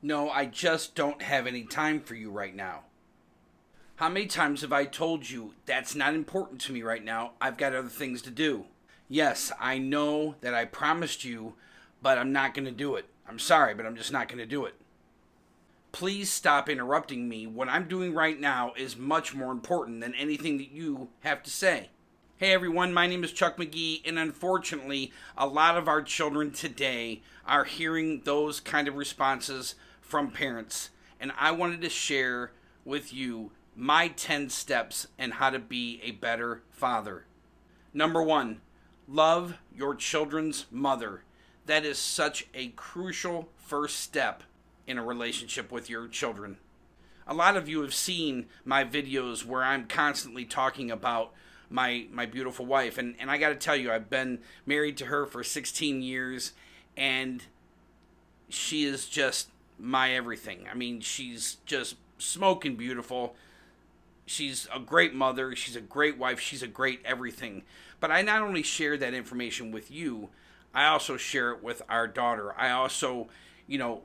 No, I just don't have any time for you right now. How many times have I told you that's not important to me right now? I've got other things to do. Yes, I know that I promised you, but I'm not going to do it. I'm sorry, but I'm just not going to do it. Please stop interrupting me. What I'm doing right now is much more important than anything that you have to say. Hey everyone, my name is Chuck McGee, and unfortunately, a lot of our children today are hearing those kind of responses from parents. And I wanted to share with you my 10 steps and how to be a better father. Number one, love your children's mother. That is such a crucial first step in a relationship with your children. A lot of you have seen my videos where I'm constantly talking about my beautiful wife. And I got to tell you, I've been married to her for 16 years, and she is just my everything. I mean, she's just smoking beautiful. She's a great mother. She's a great wife. She's a great everything. But I not only share that information with you, I also share it with our daughter. I also,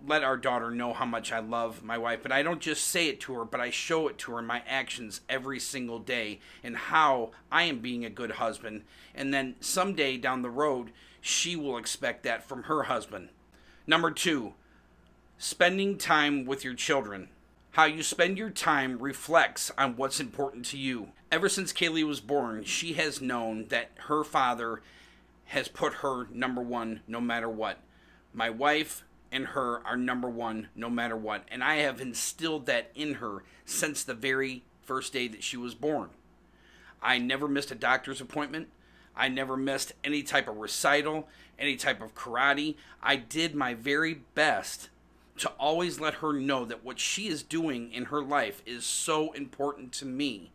let our daughter know how much I love my wife. But I don't just say it to her, but I show it to her in my actions every single day and how I am being a good husband. And then someday down the road, she will expect that from her husband. Number two, spending time with your children. How you spend your time reflects on what's important to you. Ever since Kaylee was born, she has known that her father has put her number one no matter what. My wife and her are number one no matter what. And I have instilled that in her since the very first day that she was born. I never missed a doctor's appointment. I never missed any type of recital, any type of karate. I did my very best to always let her know that what she is doing in her life is so important to me.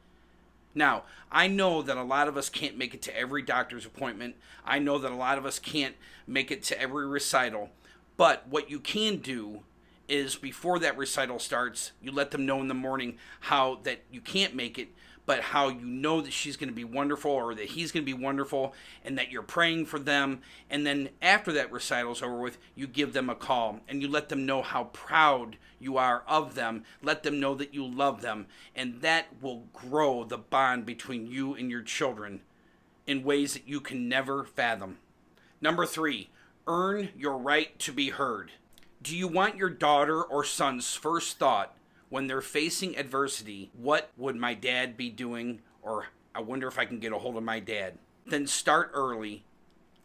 Now, I know that a lot of us can't make it to every doctor's appointment. I know that a lot of us can't make it to every recital. But what you can do is before that recital starts, you let them know in the morning how that you can't make it, but how you know that she's going to be wonderful or that he's going to be wonderful and that you're praying for them. And then after that recital's over with, you give them a call and you let them know how proud you are of them. Let them know that you love them. And that will grow the bond between you and your children in ways that you can never fathom. Number three, earn your right to be heard. Do you want your daughter or son's first thought when they're facing adversity, what would my dad be doing? Or I wonder if I can get a hold of my dad. Then start early.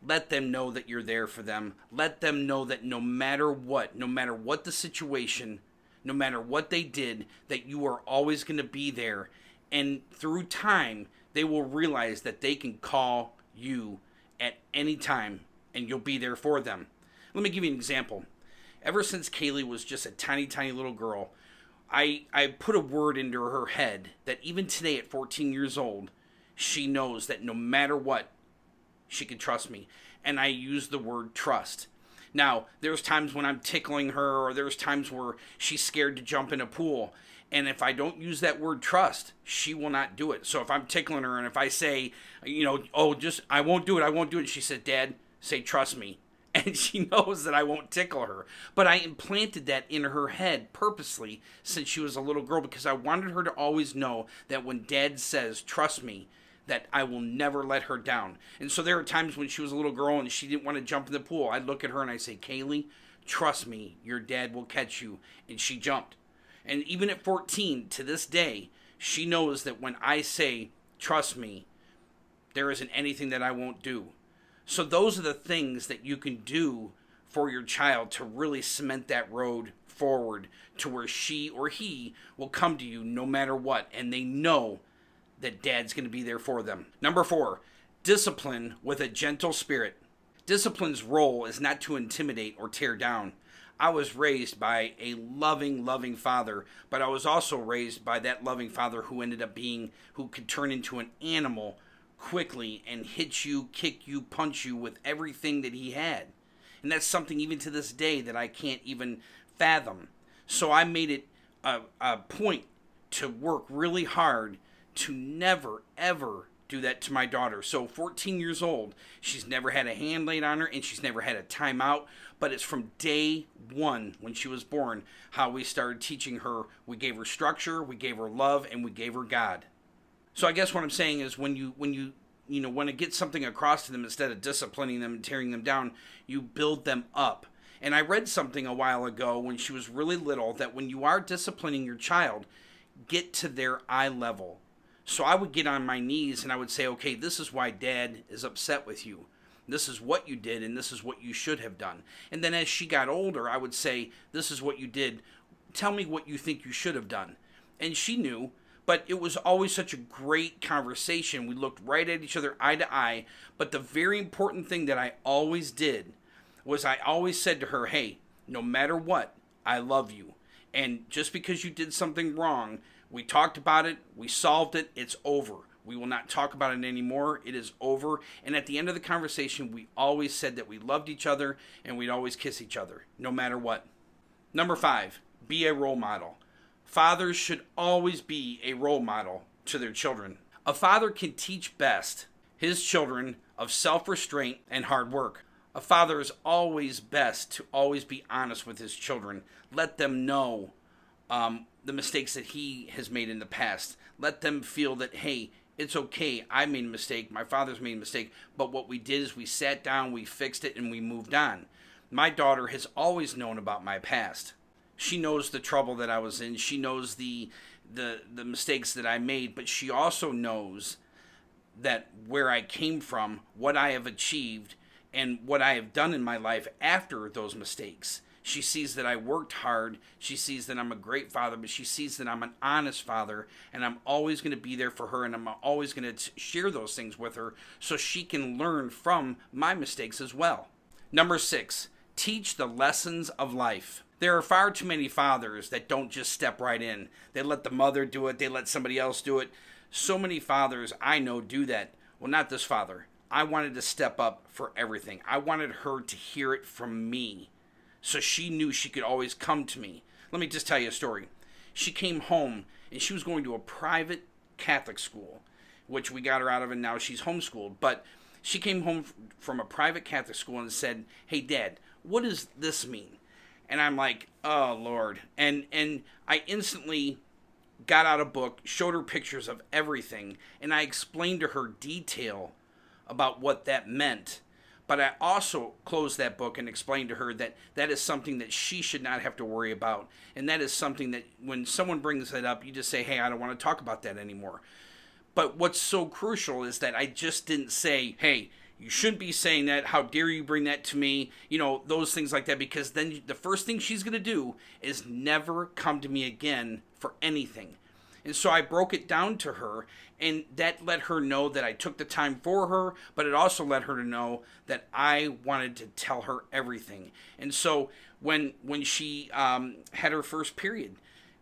Let them know that you're there for them. Let them know that no matter what the situation, no matter what they did, that you are always going to be there. And through time, they will realize that they can call you at any time and you'll be there for them. Let me give you an example. Ever since Kaylee was just a tiny, tiny little girl, I put a word into her head that even today at 14 years old, she knows that no matter what, she can trust me. And I use the word trust. Now, there's times when I'm tickling her, or there's times where she's scared to jump in a pool. And if I don't use that word trust, she will not do it. So if I'm tickling her and if I say, I won't do it, she said, Dad, say trust me. And she knows that I won't tickle her. But I implanted that in her head purposely since she was a little girl because I wanted her to always know that when Dad says, trust me, that I will never let her down. And so there are times when she was a little girl and she didn't want to jump in the pool. I'd look at her and I'd say, Kaylee, trust me, your dad will catch you. And she jumped. And even at 14, to this day, she knows that when I say, trust me, there isn't anything that I won't do. So those are the things that you can do for your child to really cement that road forward to where she or he will come to you no matter what. And they know that Dad's going to be there for them. Number four, discipline with a gentle spirit. Discipline's role is not to intimidate or tear down. I was raised by a loving, loving father, but I was also raised by that loving father who could turn into an animal quickly and hit you, kick you, punch you with everything that he had. And that's something even to this day that I can't even fathom. So I made it a point to work really hard to never, ever do that to my daughter. So 14 years old, she's never had a hand laid on her and she's never had a timeout. But it's from day one when she was born how we started teaching her. We gave her structure, we gave her love, and we gave her God. So I guess what I'm saying is when you want to get something across to them, instead of disciplining them and tearing them down, you build them up. And I read something a while ago when she was really little that when you are disciplining your child, get to their eye level. So I would get on my knees and I would say, okay, this is why Dad is upset with you. This is what you did and this is what you should have done. And then as she got older, I would say, this is what you did. Tell me what you think you should have done. And she knew, but it was always such a great conversation. We looked right at each other eye to eye. But the very important thing that I always did was I always said to her, hey, no matter what, I love you. And just because you did something wrong, we talked about it, we solved it, it's over. We will not talk about it anymore. It is over. And at the end of the conversation, we always said that we loved each other and we'd always kiss each other, no matter what. Number 5, be a role model. Fathers should always be a role model to their children. A father can teach best his children of self-restraint and hard work. A father is always best to always be honest with his children. Let them know the mistakes that he has made in the past. Let them feel that, hey, it's okay, I made a mistake, my father's made a mistake, but what we did is we sat down, we fixed it, and we moved on. My daughter has always known about my past. She knows the trouble that I was in. She knows the mistakes that I made, but she also knows that where I came from, what I have achieved, and what I have done in my life after those mistakes. She sees that I worked hard. She sees that I'm a great father, but she sees that I'm an honest father, and I'm always going to be there for her, and I'm always going to share those things with her so she can learn from my mistakes as well. Number 6, teach the lessons of life. There are far too many fathers that don't just step right in. They let the mother do it. They let somebody else do it. So many fathers I know do that. Well, not this father. I wanted to step up for everything. I wanted her to hear it from me, so she knew she could always come to me. Let me just tell you a story. She came home, and she was going to a private Catholic school, which we got her out of, and now she's homeschooled. But she came home from a private Catholic school and said, hey, Dad, what does this mean? And I'm like, oh, Lord. And I instantly got out a book, showed her pictures of everything, and I explained to her detail about what that meant. But I also closed that book and explained to her that that is something that she should not have to worry about. And that is something that when someone brings it up, you just say, hey, I don't want to talk about that anymore. But what's so crucial is that I just didn't say, hey, you shouldn't be saying that. How dare you bring that to me? You know, those things like that. Because then the first thing she's going to do is never come to me again for anything. And so I broke it down to her, and that let her know that I took the time for her, but it also let her to know that I wanted to tell her everything. And so when she had her first period,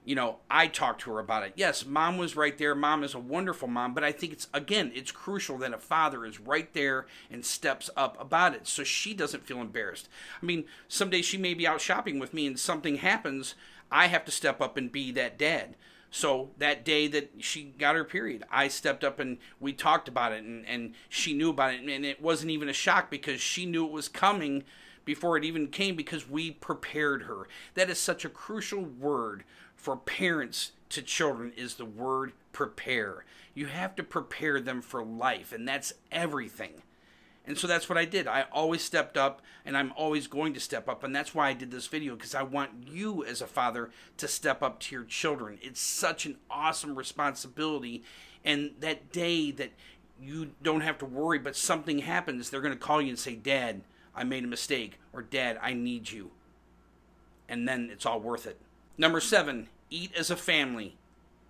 you know, I talked to her about it. Yes, Mom was right there. Mom is a wonderful mom, but I think it's crucial that a father is right there and steps up about it so she doesn't feel embarrassed. I mean, someday she may be out shopping with me and something happens, I have to step up and be that dad. So that day that she got her period, I stepped up and we talked about it, and she knew about it, and it wasn't even a shock because she knew it was coming before it even came because we prepared her. That is such a crucial word for parents to children, is the word prepare. You have to prepare them for life, and that's everything. And so that's what I did. I always stepped up, and I'm always going to step up. And that's why I did this video, because I want you as a father to step up to your children. It's such an awesome responsibility. And that day that you don't have to worry, but something happens, they're going to call you and say, Dad, I made a mistake. Or Dad, I need you. And then it's all worth it. Number 7, eat as a family.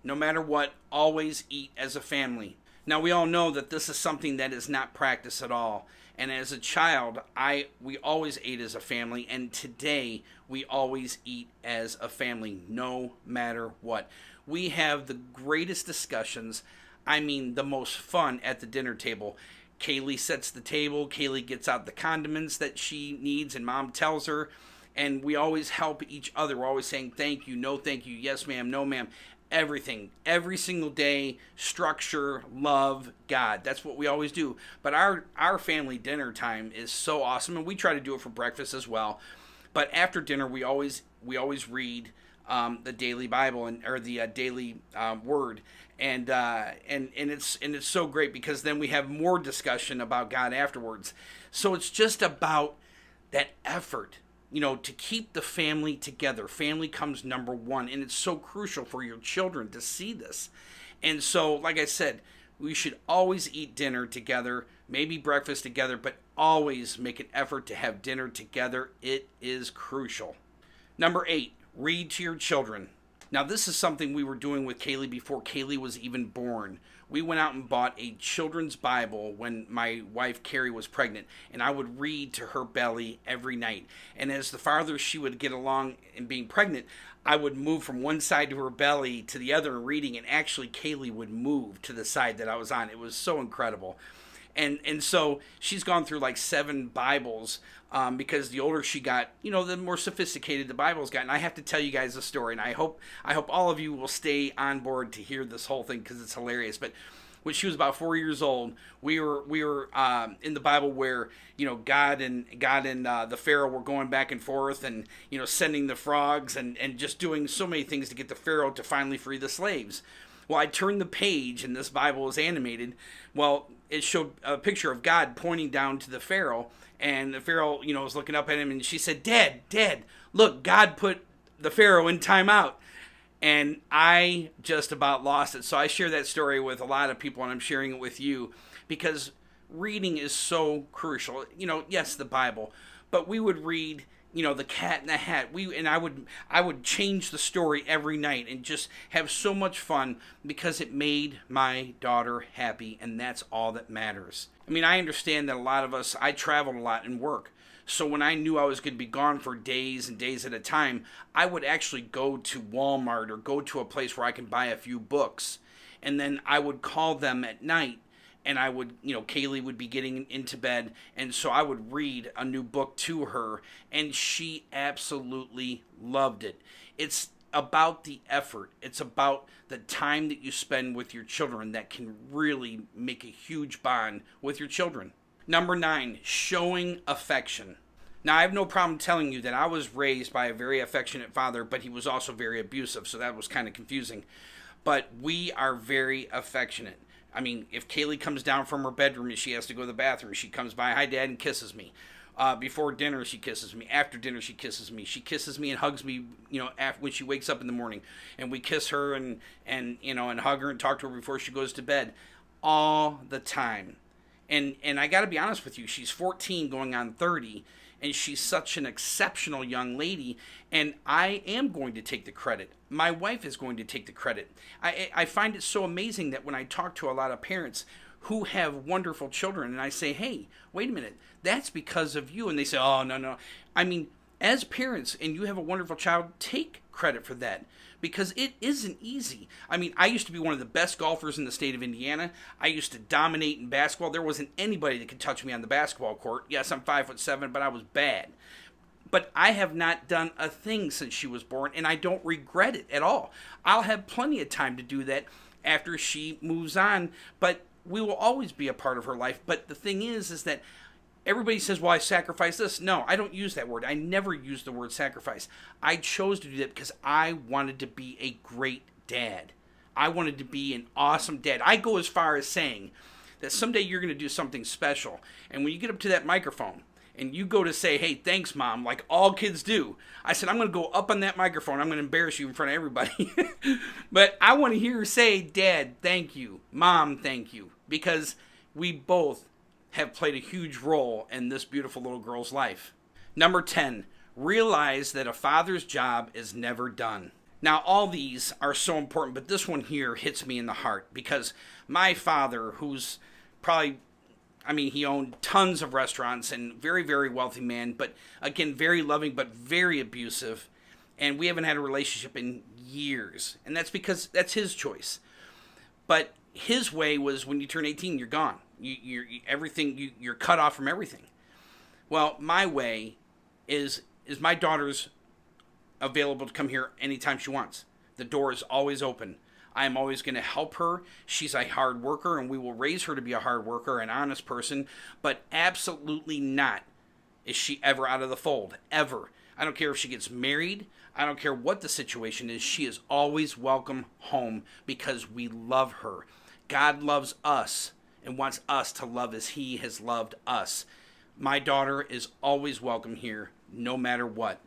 No matter what, always eat as a family. Now, we all know that this is something that is not practiced at all. And as a child, we always ate as a family. And today, we always eat as a family, no matter what. We have the greatest discussions. I mean, the most fun at the dinner table. Kaylee sets the table. Kaylee gets out the condiments that she needs, and Mom tells her. And we always help each other. We're always saying thank you, no thank you, yes ma'am, no ma'am. Everything, every single day, structure, love, God. That's what we always do. But our family dinner time is so awesome, and we try to do it for breakfast as well. But after dinner, we always read the daily Bible or the daily Word, and it's so great because then we have more discussion about God afterwards. So it's just about that effort, to keep the family together. Family comes number one, and it's so crucial for your children to see this. And so, like I said, we should always eat dinner together, maybe breakfast together, but always make an effort to have dinner together. It is crucial. Number 8, read to your children. Now, this is something we were doing with Kaylee before Kaylee was even born. We went out and bought a children's Bible when my wife Carrie was pregnant, and I would read to her belly every night. And as the farther she would get along in being pregnant, I would move from one side to her belly to the other in reading, and actually Kaylee would move to the side that I was on. It was so incredible. And so she's gone through like 7 Bibles because the older she got, the more sophisticated the Bibles got. And I have to tell you guys a story, and I hope all of you will stay on board to hear this whole thing because it's hilarious. But when she was about 4 years old, we were in the Bible where God and the Pharaoh were going back and forth, and sending the frogs and just doing so many things to get the Pharaoh to finally free the slaves. Well, I turned the page, and this Bible was animated. Well, it showed a picture of God pointing down to the Pharaoh, and the Pharaoh, was looking up at him, and she said, Dad, look, God put the Pharaoh in timeout. And I just about lost it. So I share that story with a lot of people, and I'm sharing it with you because reading is so crucial. Yes, the Bible, but we would read The Cat in the Hat. I would change the story every night and just have so much fun because it made my daughter happy, and that's all that matters. I understand that a lot of us, I traveled a lot and work. So when I knew I was going to be gone for days and days at a time, I would actually go to Walmart or go to a place where I can buy a few books. And then I would call them at night, and I would, Kaylee would be getting into bed, and so I would read a new book to her, and she absolutely loved it. It's about the effort. It's about the time that you spend with your children that can really make a huge bond with your children. Number 9, showing affection. Now, I have no problem telling you that I was raised by a very affectionate father, but he was also very abusive, so that was kind of confusing. But we are very affectionate. If Kaylee comes down from her bedroom and she has to go to the bathroom, she comes by, hi, Dad, and kisses me. Before dinner, she kisses me. After dinner, she kisses me. She kisses me and hugs me, when she wakes up in the morning. And we kiss her and hug her and talk to her before she goes to bed. All the time. And I got to be honest with you, she's 14 going on 30, and she's such an exceptional young lady, and I am going to take the credit. My wife is going to take the credit. I find it so amazing that when I talk to a lot of parents who have wonderful children, and I say, hey, wait a minute, that's because of you, and they say, oh, no. As parents, and you have a wonderful child, take credit for that. Because it isn't easy. I used to be one of the best golfers in the state of Indiana. I used to dominate in basketball. There wasn't anybody that could touch me on the basketball court. Yes, I'm 5'7", but I was bad. But I have not done a thing since she was born, and I don't regret it at all. I'll have plenty of time to do that after she moves on, but we will always be a part of her life. But the thing is that everybody says, well, I sacrifice this. No, I don't use that word. I never use the word sacrifice. I chose to do that because I wanted to be a great dad. I wanted to be an awesome dad. I go as far as saying that someday you're going to do something special. And when you get up to that microphone and you go to say, hey, thanks, Mom, like all kids do, I said, I'm going to go up on that microphone. I'm going to embarrass you in front of everybody. But I want to hear her say, Dad, thank you. Mom, thank you. Because we both have played a huge role in this beautiful little girl's life. Number 10, realize that a father's job is never done. Now, all these are so important, but this one here hits me in the heart because my father, who's probably, he owned tons of restaurants and very, very wealthy man, but again, very loving, but very abusive. And we haven't had a relationship in years. And that's because that's his choice. But his way was when you turn 18, you're gone. You're cut off from everything. Well, my way is my daughter's available to come here anytime she wants. The door is always open. I am always going to help her. She's a hard worker, and we will raise her to be a hard worker, an honest person, but absolutely not is she ever out of the fold, ever. I don't care if she gets married. I don't care what the situation is. She is always welcome home because we love her. God loves us and wants us to love as he has loved us. My daughter is always welcome here, no matter what.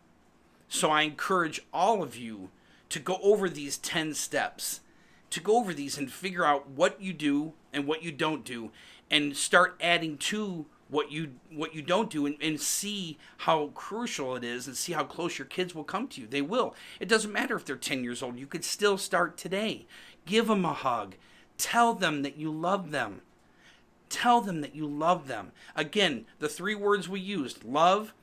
So I encourage all of you to go over these 10 steps, to go over these and figure out what you do and what you don't do, and start adding to what you don't do, and see how crucial it is, and see how close your kids will come to you. They will. It doesn't matter if they're 10 years old. You could still start today. Give them a hug. Tell them that you love them. Tell them that you love them. Again, the 3 words we used: love,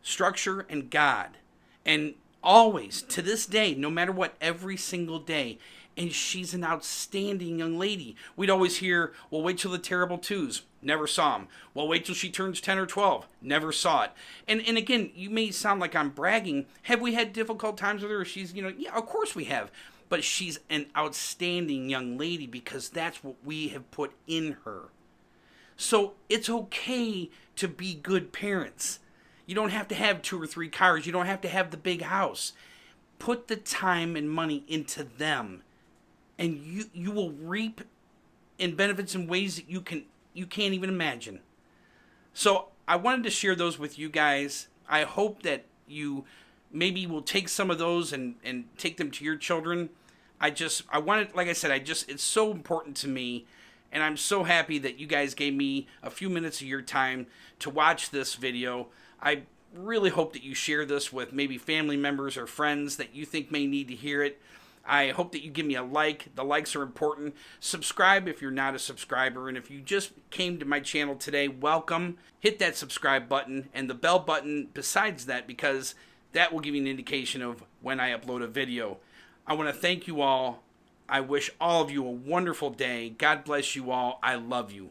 structure, and God. And always, to this day, no matter what, every single day. And she's an outstanding young lady. We'd always hear, well, wait till the terrible twos. Never saw them. Well, wait till she turns 10 or 12. Never saw it. And again, you may sound like I'm bragging. Have we had difficult times with her? She's, yeah, of course we have. But she's an outstanding young lady because that's what we have put in her. So it's okay to be good parents. You don't have to have 2 or 3 cars. You don't have to have the big house. Put the time and money into them, and you will reap in benefits in ways that you can't even imagine. So I wanted to share those with you guys. I hope that you maybe will take some of those and take them to your children. I wanted, like I said, it's so important to me, and I'm so happy that you guys gave me a few minutes of your time to watch this video. I really hope that you share this with maybe family members or friends that you think may need to hear it. I hope that you give me a like. The likes are important. Subscribe if you're not a subscriber. And if you just came to my channel today, welcome. Hit that subscribe button and the bell button besides that, because that will give you an indication of when I upload a video. I want to thank you all. I wish all of you a wonderful day. God bless you all. I love you.